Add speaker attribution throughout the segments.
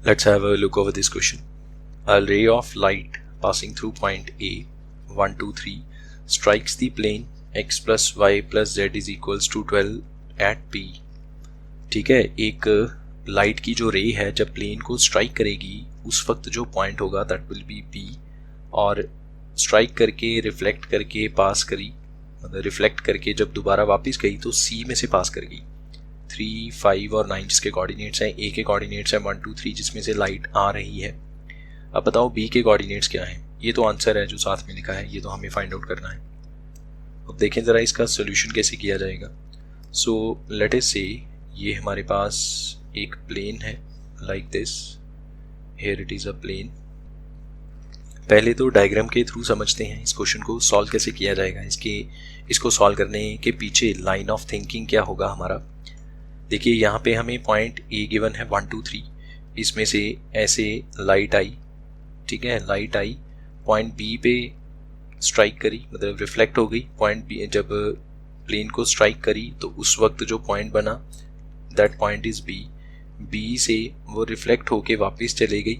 Speaker 1: Let's have a look over this question. A ray of light passing through point A, 1, 2, 3, strikes the plane x plus y plus z is equals to 12 at P. ठीक है, एक light की जो रे है जब plane को strike करेगी उस वक्त जो पॉइंट होगा दैट विल बी P, और स्ट्राइक करके रिफ्लेक्ट करके पास करी, मतलब रिफ्लेक्ट करके जब दोबारा वापस गई तो C में से पास कर गई। 3, 5 और 9 जिसके कोऑर्डिनेट्स हैं, A के कोऑर्डिनेट्स हैं 1, 2, 3 जिसमें से लाइट आ रही है। अब बताओ B के कोऑर्डिनेट्स क्या हैं। ये तो आंसर है जो साथ में लिखा है, ये तो हमें फाइंड आउट करना है। अब देखें ज़रा इसका सोल्यूशन कैसे किया जाएगा। सो लेट अस से ये हमारे पास एक प्लेन है like this, here it is a plane. पहले तो डायग्राम के थ्रू समझते हैं इस क्वेश्चन को सॉल्व कैसे किया जाएगा। इसको सॉल्व करने के पीछे लाइन ऑफ थिंकिंग क्या होगा हमारा। देखिए यहाँ पे हमें पॉइंट ए गिवन है 1, 2, 3, इसमें से ऐसे लाइट आई, ठीक है, लाइट आई, पॉइंट बी पे स्ट्राइक करी, मतलब रिफ्लेक्ट हो गई। पॉइंट बी जब प्लेन को स्ट्राइक करी तो उस वक्त जो पॉइंट बना that point is B. B से वो रिफ्लेक्ट होके वापस चले गई,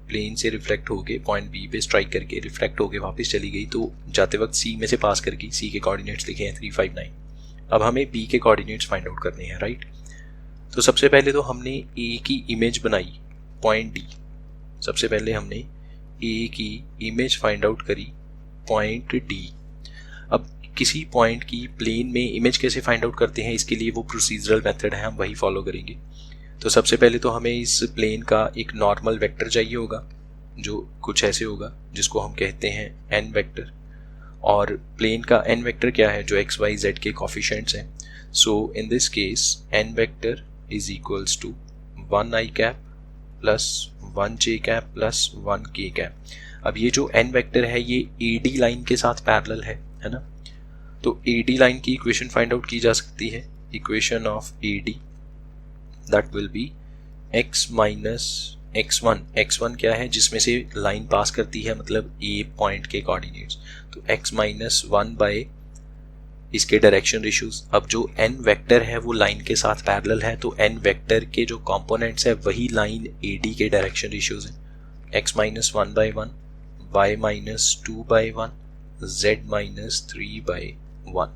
Speaker 1: प्लेन से रिफ्लेक्ट होके पॉइंट बी पे स्ट्राइक करके रिफ्लेक्ट होके वापस चली गई, तो जाते वक्त सी में से पास कर गई। सी के कोऑर्डिनेट्स लिखे हैं 3, 5, 9। अब हमें बी के कोऑर्डिनेट्स फाइंड आउट करने हैं, राइट। तो सबसे पहले तो हमने ए की इमेज बनाई पॉइंट डी। सबसे पहले हमने ए की इमेज फाइंड आउट करी पॉइंट डी। अब किसी पॉइंट की प्लेन में इमेज कैसे फाइंड आउट करते हैं, इसके लिए वो प्रोसीजरल मेथड है, हम वही फॉलो करेंगे। तो सबसे पहले तो हमें इस प्लेन का एक नॉर्मल वेक्टर चाहिए होगा जो कुछ ऐसे होगा, जिसको हम कहते हैं एन वेक्टर। और प्लेन का एन वेक्टर क्या है, जो एक्स वाई जेड के कोफिशिएंट्स हैं। So in this case N vector is equals to 1 i cap plus 1 j cap plus 1 k cap। अब ये जो n वेक्टर है ये AD लाइन के साथ पैरेलल है ना। तो AD लाइन की इक्वेशन फाइंड आउट की जा सकती है। Equation of AD that will be x minus x1। x1 क्या है, जिसमें से लाइन पास करती है, मतलब A पॉइंट के कोऑर्डिनेट्स, तो x माइनस 1 बाय इसके डायरेक्शन रेशियोज। अब जो n वेक्टर है वो लाइन के साथ पैरेलल है, तो n वेक्टर के जो कंपोनेंट्स है वही लाइन AD के डायरेक्शन रेशियोज हैं। x minus 1 by 1, y minus 2 by 1, z minus 3 by 1।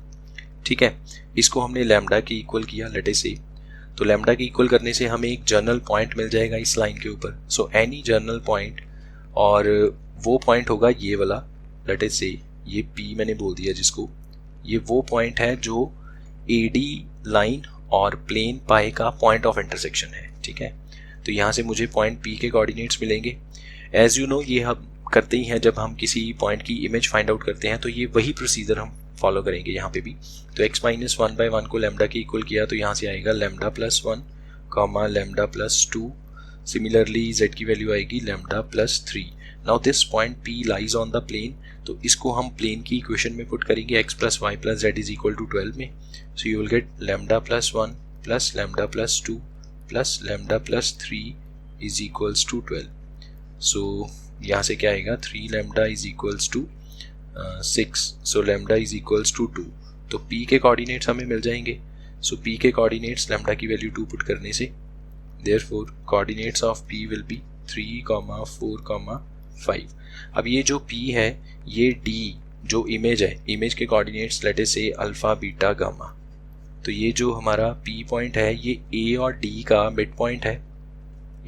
Speaker 1: ठीक है, इसको हमने लैम्डा के इक्वल किया लेट अस से। तो लैम्डा के इक्वल करने से हमें एक जर्नल पॉइंट मिल जाएगा इस लाइन के ऊपर। सो एनी जर्नल पॉइंट, और वो पॉइंट होगा ये वाला, लेट अस से ये P मैंने बोल दिया जिसको, ये वो पॉइंट है जो AD लाइन और प्लेन पाए का पॉइंट ऑफ इंटरसेक्शन है। ठीक है, तो यहाँ से मुझे पॉइंट P के कोऑर्डिनेट्स मिलेंगे। एज यू नो ये हम करते ही हैं जब हम किसी पॉइंट की इमेज फाइंड आउट करते हैं, तो ये वही प्रोसीजर हम फॉलो करेंगे यहाँ पे भी। तो x माइनस 1 बाई 1 को लैम्डा के इक्वल किया, तो यहाँ से आएगा lambda plus 1 comma lambda plus 2। Similarly z की वैल्यू आएगी lambda plus 3। Now this point P lies on the plane, तो इसको हम प्लेन की इक्वेशन में पुट करेंगे x plus Y plus Z is equal to 12 में। So you will get lambda plus 1 plus lambda plus 2 plus lambda plus 3 is equals to 12। So यहाँ से क्या आएगा, 3 lambda is equals to 6। So lambda is equals to 2। तो P के coordinates हमें मिल जाएंगे। सो P के कोऑर्डिनेट्स लैम्डा की वैल्यू 2 पुट करने से, therefore coordinates of P will be 3, 4, 5। अब ये जो P है, ये D जो इमेज है, इमेज के कोऑर्डिनेट्स लेट अस से अल्फा बीटा गामा। तो ये जो हमारा P पॉइंट है ये A और D का मिड पॉइंट है,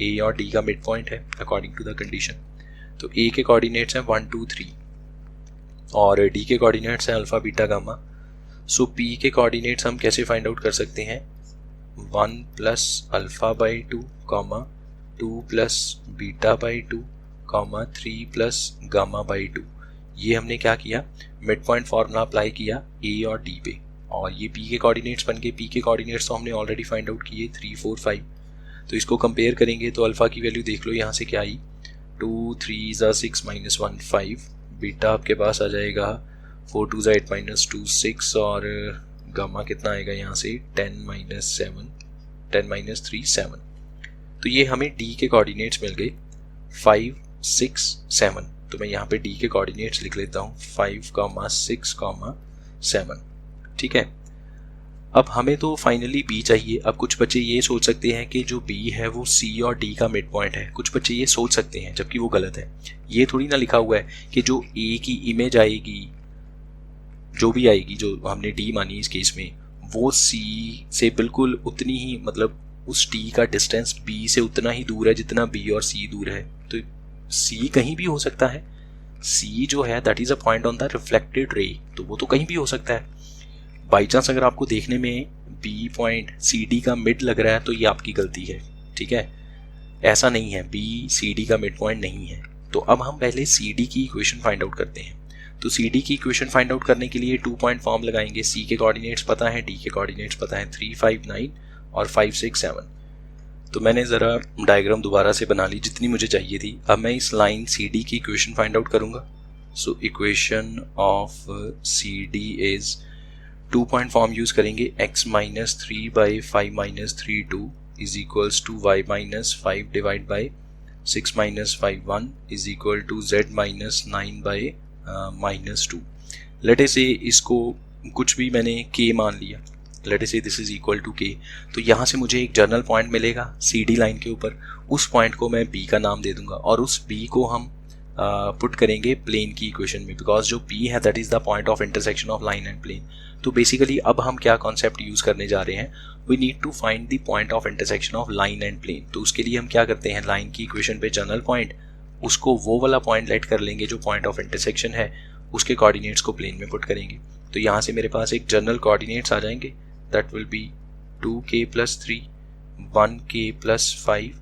Speaker 1: A और D का मिड पॉइंट है अकॉर्डिंग टू द कंडीशन। तो A के कोऑर्डिनेट्स हैं 1, 2, 3 और D के कोऑर्डिनेट्स हैं अल्फा बीटा गामा। सो P के कोऑर्डिनेट्स हम कैसे फाइंड आउट कर सकते हैं, 1 plus alpha by 2 comma 2 plus beta by 2 comma 3 plus gamma by 2। ये हमने क्या किया, मिड पॉइंट फार्मूला अप्लाई किया A और D पे, और ये P के कोऑर्डिनेट्स बन के, P के कोऑर्डिनेट्स तो हमने ऑलरेडी फाइंड आउट किए 3, 4, 5। तो इसको कंपेयर करेंगे तो अल्फा की वैल्यू देख लो यहाँ से क्या आई, 2, 3 ज़ा 6 माइनस 1 5। बीटा आपके पास आ जाएगा 4, 2 ज़ा 8 माइनस 2 6, और गामा कितना आएगा यहाँ से 10 माइनस 7, 10 माइनस 3 7। तो ये हमें D के कोऑर्डिनेट्स मिल गए 5, 6, 7। तो मैं यहाँ पे D के कोऑर्डिनेट्स लिख लेता हूँ 5, 6, 7। ठीक है, अब हमें तो फाइनली बी चाहिए। अब कुछ बच्चे ये सोच सकते हैं कि जो बी है वो सी और डी का मिड पॉइंट है, कुछ बच्चे ये सोच सकते हैं, जबकि वो गलत है। ये थोड़ी ना लिखा हुआ है कि जो ए की इमेज आएगी, जो भी आएगी, जो हमने डी मानी इस केस में, वो सी से बिल्कुल उतनी ही, मतलब उस डी का डिस्टेंस बी से उतना ही दूर है जितना बी और सी दूर है। तो सी कहीं भी हो सकता है। सी जो है that is a point on the reflected ray, तो वो तो कहीं भी हो सकता है। बाई चांस अगर आपको देखने में बी पॉइंट सी डी का मिड लग रहा है तो ये आपकी गलती है, ठीक है। ऐसा नहीं है, बी सी डी का मिड पॉइंट नहीं है। तो अब हम पहले सी डी की इक्वेशन फाइंड आउट करते हैं। तो सी डी की इक्वेशन फाइंड आउट करने के लिए 2 पॉइंट फॉर्म लगाएंगे। सी के कोऑर्डिनेट्स पता है, डी के कोऑर्डिनेट्स पता है, 3, 5, 9 और 5, 6, 7। तो मैंने ज़रा डायग्राम दोबारा से बना ली जितनी मुझे चाहिए थी। अब मैं इस लाइन सी डी की इक्वेशन फाइंड आउट करूँगा। So equation of C D is 2 point form use करेंगे, x minus 3 by 5 minus 3 2 is equals to y minus 5 divide by 6 minus 5 1 is equal to z minus 9 by minus 2। Let say इसको कुछ भी मैंने k मान लिया, let say this is equal to k। तो यहाँ से मुझे एक जर्नल पॉइंट मिलेगा सी डी लाइन के ऊपर, उस पॉइंट को मैं b का नाम दे दूंगा और उस b को हम पुट करेंगे प्लेन की इक्वेशन में, बिकॉज जो p है that is the point of intersection of line and plane. तो बेसिकली अब हम क्या कॉन्सेप्ट यूज करने जा रहे हैं, we need to find the point of intersection of line and plane. तो उसके लिए हम क्या करते हैं, लाइन की इक्वेशन पे जनरल पॉइंट, उसको वो वाला पॉइंट लेट कर लेंगे जो पॉइंट ऑफ इंटरसेक्शन है, उसके कोऑर्डिनेट्स को प्लेन में पुट करेंगे। तो यहाँ से मेरे पास एक जनरल कोऑर्डिनेट्स आ जाएंगे, that will be 2k plus 3, 1k plus 5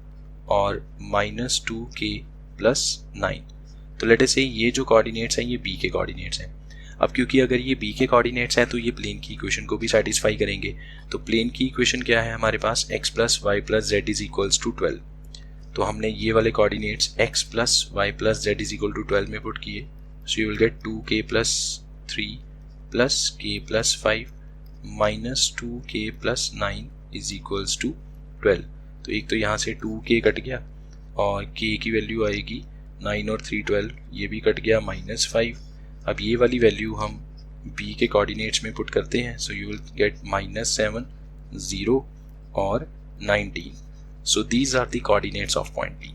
Speaker 1: और माइनस 2k प्लस 9। तो लेट अस से ये जो कोऑर्डिनेट्स हैं ये b के कोऑर्डिनेट्स हैं। अब क्योंकि अगर ये b के कोऑर्डिनेट्स हैं तो ये प्लेन की इक्वेशन को भी सेटिस्फाई करेंगे। तो प्लेन की इक्वेशन क्या है हमारे पास, x plus Y plus Z is equals to 12। तो हमने ये वाले coordinates x plus Y plus Z is equal to 12 में पुट किए। So you will get 2k plus 3 plus k plus 5 minus 2k plus 9 is equals to 12। तो एक तो यहाँ से 2k कट गया और k की वैल्यू आएगी 9 और 3 12, ये भी कट गया -5। अब ये वाली वैल्यू हम b के कोऑर्डिनेट्स में पुट करते हैं। सो यू विल गेट -7, 0 और 19। So these are the coordinates of point b।